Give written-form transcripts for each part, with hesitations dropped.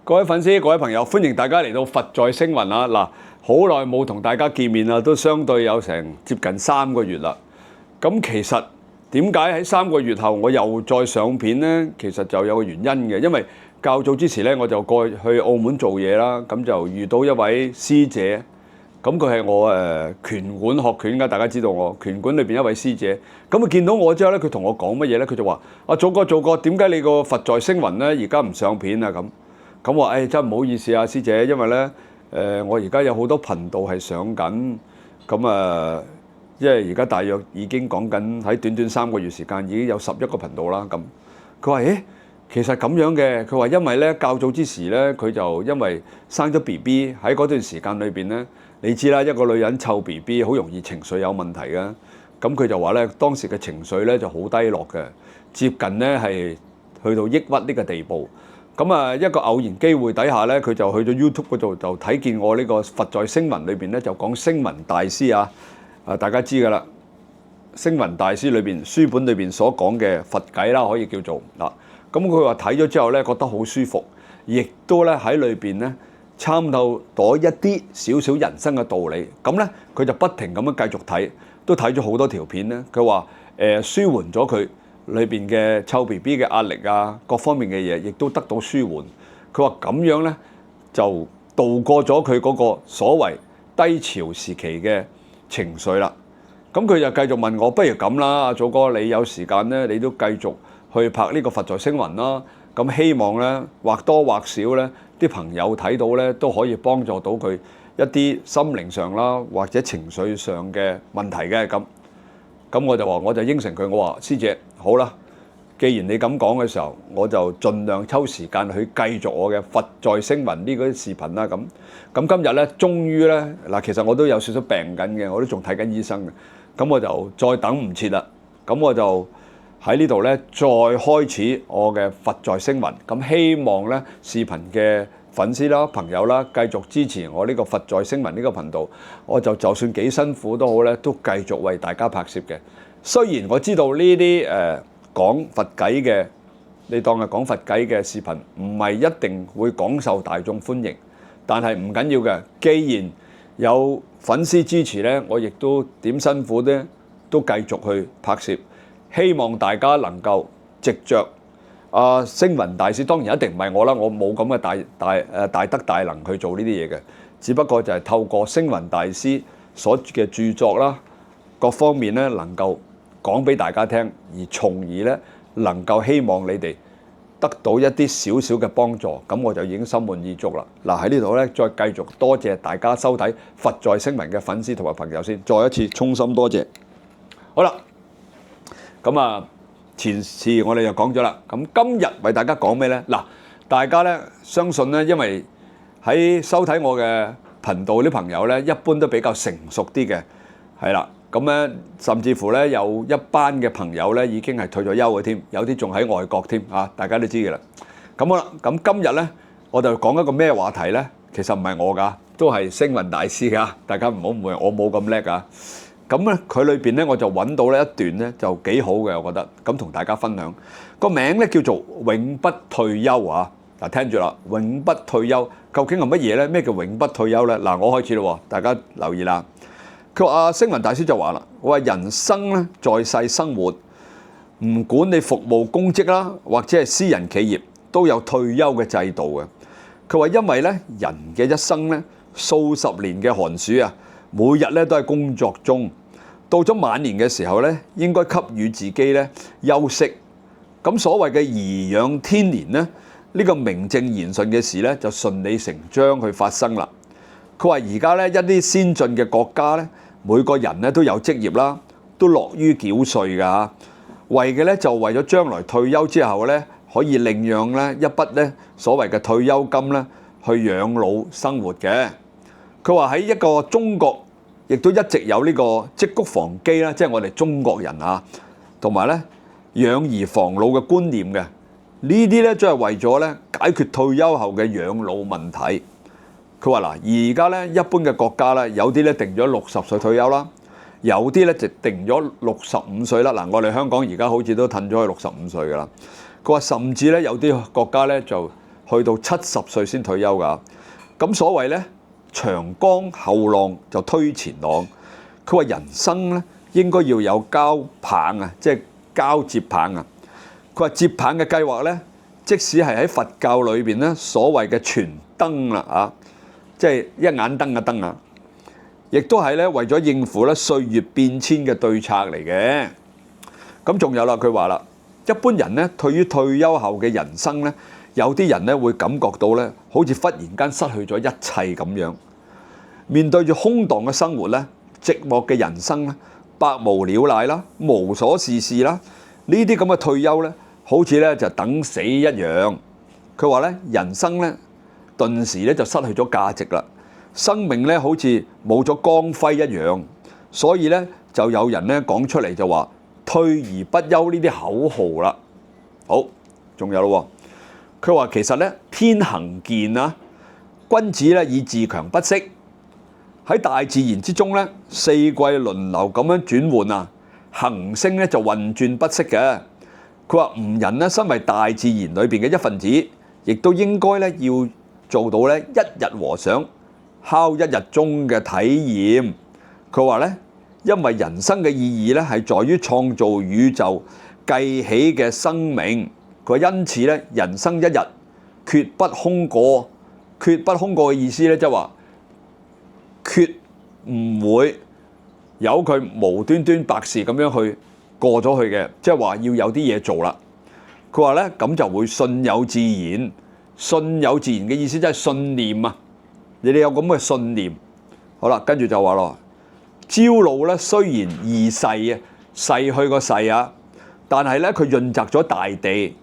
各位粉絲、各位朋友，歡迎大家嚟到佛在星雲啊！嗱，好耐冇同大家見面啦，都相對有成接近3個月啦。咁其實點解喺3個月後我又再上片呢？其實就有個原因嘅，因為較早之前咧我就過去澳門做嘢啦，咁就遇到一位師姐，咁佢係我拳館學拳㗎，大家知道我拳館裏邊一位師姐。咁佢見到我之後咧，佢同我講乜嘢咧？佢就話：祖哥，點解你個佛在星雲咧而家唔上片啊？咁我話：真係唔好意思啊，師姐，因為咧我而家有好多頻道係上緊，咁因為而家大約已經講緊喺短短3個月時間已經有11個頻道啦。咁佢話：其實咁樣嘅，佢話因為咧較早之時咧，佢就因為生咗 BB 喺嗰段時間裏邊咧，你知啦，一個女人湊 BB 好容易情緒有問題嘅。咁佢就話咧，當時嘅情緒咧就好低落嘅，接近咧係去到抑鬱呢個地步。咁一個偶然機會底下咧，佢就去咗 YouTube 嗰度就睇見我呢個佛在星雲裏邊咧就講星雲大師啊，大家知㗎啦，星雲大師裏邊書本裏邊所講嘅佛偈啦，可以叫做嗱。咁佢話睇咗之後咧，覺得好舒服，亦都咧喺裏邊咧參透到一啲少少人生嘅道理。咁咧佢就不停咁樣繼續睇，都睇咗好多條片咧。佢話舒緩咗佢裏邊嘅湊 BB 嘅壓力啊，各方面嘅嘢，亦都得到舒緩。佢話咁樣咧就度過咗佢嗰個所謂低潮時期嘅情緒啦。咁佢就繼續問我：不如咁啦，阿祖哥，你有時間咧，你都繼續去拍呢個佛在星雲啦。咁希望咧或多或少咧啲朋友睇到咧都可以幫助到佢一啲心靈上啦或者情緒上嘅問題嘅。咁我就應承佢，我話師姐好啦，既然你咁講嘅時候，我就盡量抽時間去繼續我嘅佛在星雲呢啲視頻啦。咁今日咧終於咧嗱，其實我都有少少病緊嘅，我都仲睇緊醫生嘅。咁我就再等唔切啦。咁我就喺呢度咧再開始我嘅佛在星雲。咁希望咧視頻嘅粉絲啦、朋友啦，繼續支持我呢個佛在星雲呢個頻道。我就算幾辛苦都好咧，都繼續為大家拍攝嘅。雖然我知道呢啲講佛偈嘅，你當係講佛偈嘅視頻，唔係一定會廣受大眾歡迎，但係唔緊要嘅。既然有粉絲支持咧，我亦都點辛苦咧，都繼續去拍攝。希望大家能夠藉着星雲大師，當然一定唔係我啦，我冇咁嘅大德大能去做呢啲嘢嘅，只不過就係透過星雲大師所嘅著作啦，各方面咧能夠講俾大家聽，而從而咧能夠希望你哋得到一啲少少嘅幫助，咁我就已經心滿意足啦。嗱，喺呢度咧再繼續多謝大家收睇佛在星雲嘅粉絲同埋朋友先，再一次衷心多謝。好啦。咁前次我哋就講咗啦。咁今日為大家講咩呢？嗱，大家咧相信咧，因為喺收睇我嘅頻道啲朋友咧，一般都比較成熟啲嘅，係啦。咁咧，甚至乎咧有一班嘅朋友咧已經係退咗休嘅添，有啲仲喺外國添啊！大家都知嘅啦。咁好啦，咁今日咧我就講一個咩話題咧？其實唔係我㗎，都係星雲大師㗎。大家唔好誤會，我冇咁叻㗎。咁咧，佢裏邊咧我就揾到咧一段咧就幾好嘅，我覺得咁同大家分享。個名咧叫做永不退休啊！嗱，聽住啦，永不退休究竟係乜嘢咧？咩叫永不退休咧？嗱，我開始咯，大家留意啦。佢話星雲大師就話啦，我話人生咧在世生活，唔管你服務公職啦，或者係私人企業，都有退休嘅制度嘅。佢話因為咧人嘅一生咧數十年嘅寒暑啊，每日咧都係工作中。到咗晚年嘅時候咧，應該給予自己咧休息。咁所謂嘅頤養天年咧，呢個名正言順嘅事咧就順理成章去發生啦。佢話而家咧一啲先進嘅國家咧，每個人咧都有職業啦，都樂於繳稅㗎嚇，為嘅咧就為咗將來退休之後咧可以領養咧一筆咧所謂嘅退休金咧去養老生活嘅。佢話喺一個中國，亦都一直有呢個積穀防饑啦，即係我哋中國人啊，同埋咧養兒防老嘅觀念嘅。呢啲咧都係為咗咧解決退休後嘅養老問題。佢話嗱，而家咧一般嘅國家咧，有啲咧定咗60歲退休啦，有啲咧就定咗65歲啦。嗱，我哋香港而家好似都褪咗去65歲㗎啦。佢話甚至咧有啲國家咧就去到70歲先退休㗎。咁所謂咧，長江後浪就推前浪。佢話人生咧應該要有交棒啊，即係交接棒啊。佢話接棒嘅計劃咧，即使係喺佛教裏邊咧，所謂嘅傳燈啦啊，即係一眼燈嘅燈啊，亦都係咧為咗應付咧歲月變遷嘅對策嚟嘅。咁仲有啦，佢話啦，一般人咧對於退休後嘅人生咧，有啲人咧會感覺到咧，好似忽然間失去咗一切咁樣，面對住空蕩嘅生活咧，寂寞嘅人生咧，百無聊賴啦，無所事事啦，呢啲咁嘅退休咧，好似咧就等死一樣。佢話咧，人生咧頓時咧就失去咗價值啦，生命咧好似冇咗光輝一樣，所以咧就有人咧講出嚟就話退而不休呢啲口號啦。好，仲有咯，佢話其實咧天行健啊，君子咧以自強不息。喺大自然之中咧，四季輪流咁樣轉換啊，行星咧就運轉不息嘅。佢話吾人咧身為大自然裏邊嘅一份子，亦都應該咧要做到咧一日和尚敲一日鐘嘅體驗。佢話咧，因為人生嘅意義咧係在於創造宇宙計起嘅生命。佢話因此咧，人生一日決不空過。決不空過嘅意思咧，即係話決唔會由佢無端端白事咁樣去過咗去嘅，即係話要有啲嘢做啦。佢話咧咁就會順有自然。順有自然嘅意思即係信念啊！你哋有咁嘅信念，好啦，跟住就話咯，朝露咧雖然易逝啊，逝去個逝啊，但係咧佢潤澤咗大地。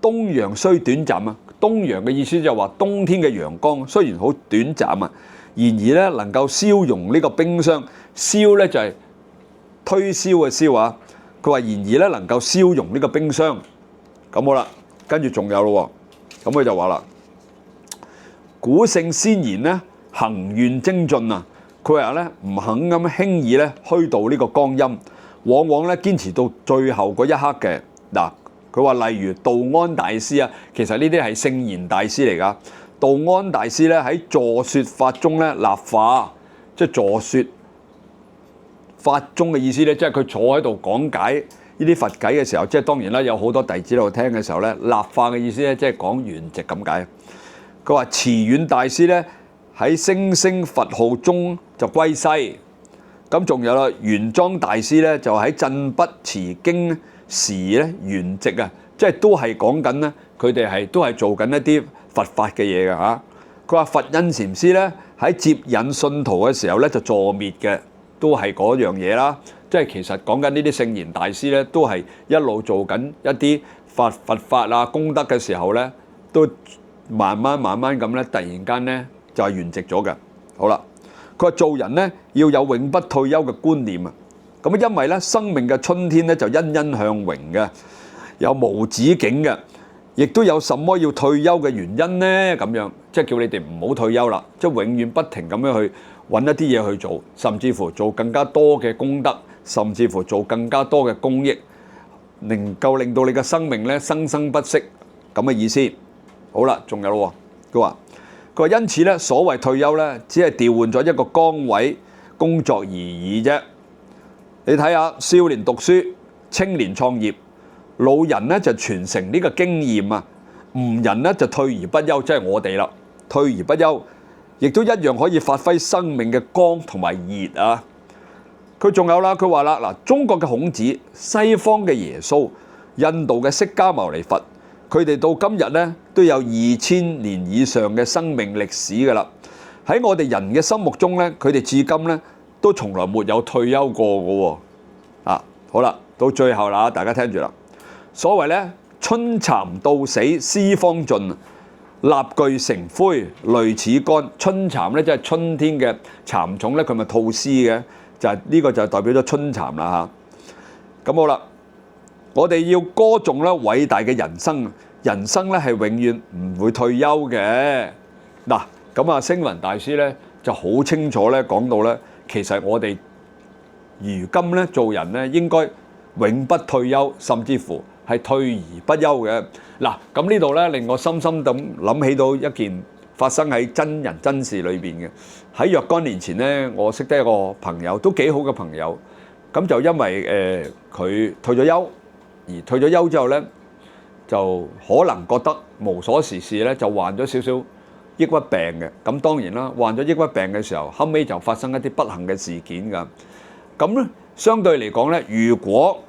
冬陽雖短暫啊，冬陽嘅意思就係話冬天嘅陽光雖然好短暫啊，然而咧能夠消融呢個冰霜。消咧就係推銷嘅銷啊。佢話然而咧能夠消融呢個冰霜。咁好啦，跟住仲有咯。咁佢就話啦，古聖先賢咧行願精進啊。佢話咧唔肯咁輕易咧虛度呢個光陰，往往咧堅持到最後嗰一刻嘅。嗱，佢話例如道安大師啊，其實呢啲係聖賢大師嚟噶。道安大師咧喺坐說法中咧立化，即係坐說法中嘅意思咧，即係佢坐喺度講解呢啲佛偈嘅時候，即係當然啦，有好多弟子喺度聽嘅時候咧，立化嘅意思咧，即係講圓寂咁解。佢話慈遠大師咧喺聲聲佛號中就歸西。咁仲有啦，玄奘大師咧就喺振筆持經時咧圓寂啊，即係都係講緊咧，佢哋都係做緊一啲佛法嘅嘢㗎嚇。佢話佛印禪師咧喺接引信徒嘅時候咧就坐滅嘅，都係嗰樣嘢啦。即係其實講緊呢啲聖賢大師咧，都係一路做緊一啲佛法啊功德嘅時候咧，都慢慢咁咧，突然間咧就係圓寂咗嘅。好啦，佢話做人咧要有永不退休嘅觀念啊。咁因為咧生命嘅春天咧就欣欣向榮嘅，有無止境嘅，亦都有什麼要退休嘅原因呢？咁樣即係叫你哋唔好退休啦，即係永遠不停咁樣去揾一啲嘢去做，甚至乎做更加多嘅功德，甚至乎做更加多嘅公益，能夠令到你嘅生命咧生生不息咁嘅意思。好啦，仲有咯，佢話因此咧，所謂退休咧，只係調換咗一個崗位工作而已啫。你睇下，少年讀書，青年創業，老人咧就傳承呢個經驗啊，吾人咧就退而不休，即係我哋啦，退而不休，亦都一樣可以發揮生命嘅光同埋熱啊。佢仲有啦，佢話啦嗱，中國嘅孔子、西方嘅耶穌、印度嘅釋迦牟尼佛，佢哋到今日咧都有2000年以上嘅生命歷史噶啦。喺我哋人嘅心目中咧，佢哋至今咧都從來沒有退休過嘅喎。啊，好啦，到最後啦，大家聽住啦。所謂咧，春蠶到死絲方盡，蠟炬成灰淚始乾。春蠶咧即係春天嘅蠶蟲咧，佢咪吐絲嘅，就係呢個就代表咗春蠶啦嚇。咁好啦，我哋要歌頌咧偉大嘅人生，人生咧係永遠唔會退休嘅。嗱，咁啊星雲大師咧就好清楚咧講到咧，其實我哋如今咧做人咧應該永不退休，甚至乎係退而不休嘅。嗱，咁呢度咧令我深深咁諗起到一件發生喺真人真事裏邊嘅。喺若干年前咧，我識得一個朋友，都幾好嘅朋友。咁就因為佢退咗休，而退咗休之後咧，就可能覺得無所事事咧，就患咗少少抑鬱病嘅。咁當然啦，患咗抑鬱病嘅時候，後尾就發生一啲不幸嘅事件㗎。咁咧，相對嚟講咧，如果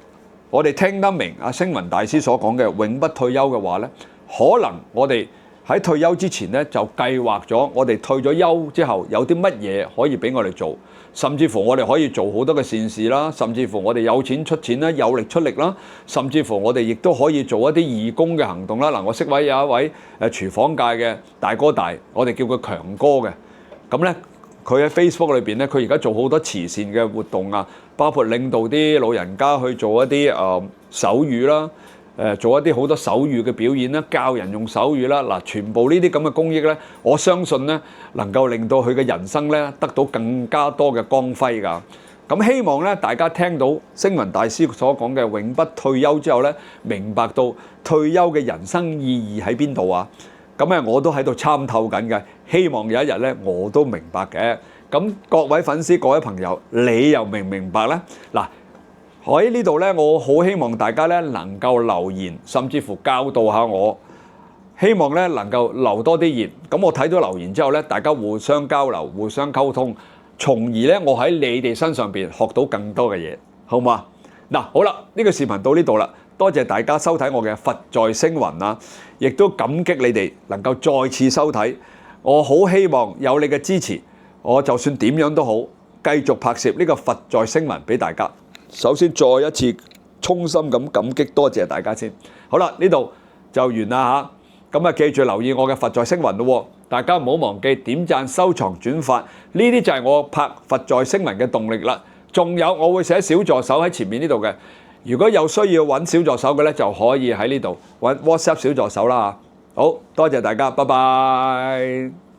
我哋聽得明阿星雲大師所講嘅永不退休嘅話咧，可能我哋喺退休之前咧就計劃咗，我哋退咗休之後有啲乜嘢可以俾我哋做。甚至乎我哋可以做好多嘅善事啦，甚至乎我哋有錢出錢啦，有力出力啦，甚至乎我哋亦都可以做一啲義工嘅行動啦。嗱，我識有一位廚房界嘅大哥大，我哋叫佢強哥嘅。咁咧，佢喺 Facebook 裏邊咧，佢而家做好多慈善嘅活動啊，包括領導啲老人家去做一啲手語啦。做一啲好多手語嘅表演啦，教人用手語啦，嗱，全部呢啲咁嘅公益咧，我相信咧能夠令到佢嘅人生咧得到更加多嘅光輝㗎。咁希望咧大家聽到星雲大師所講嘅永不退休之後咧，明白到退休嘅人生意義喺邊度啊？咁咧我都喺度參透緊嘅，希望有一日咧我都明白嘅。咁各位粉絲、各位朋友，你又明唔明白咧？嗱。喺呢度咧，我好希望大家咧能夠留言，甚至乎教導下我。希望咧能夠留多啲言。咁我睇到留言之後咧，大家互相交流、互相溝通，從而咧我喺你哋身上邊學到更多嘅嘢，好嘛？嗱，好啦，呢個視頻到呢度啦，多謝大家收睇我嘅佛在星雲啊，亦都感激你哋能夠再次收睇。我好希望有你嘅支持，我就算點樣都好，繼續拍攝呢個佛在星雲俾大家。首先再一次衷心咁感激多謝大家先。好啦，呢度就完啦嚇。咁啊，記住留意我嘅佛在星雲咯。大家唔好忘記點讚、收藏、轉發，呢啲就係我拍佛在星雲嘅動力啦。仲有我會寫小助手喺前面呢度嘅，如果有需要揾小助手嘅咧，就可以喺呢度揾 WhatsApp 小助手啦。好多謝大家，拜拜。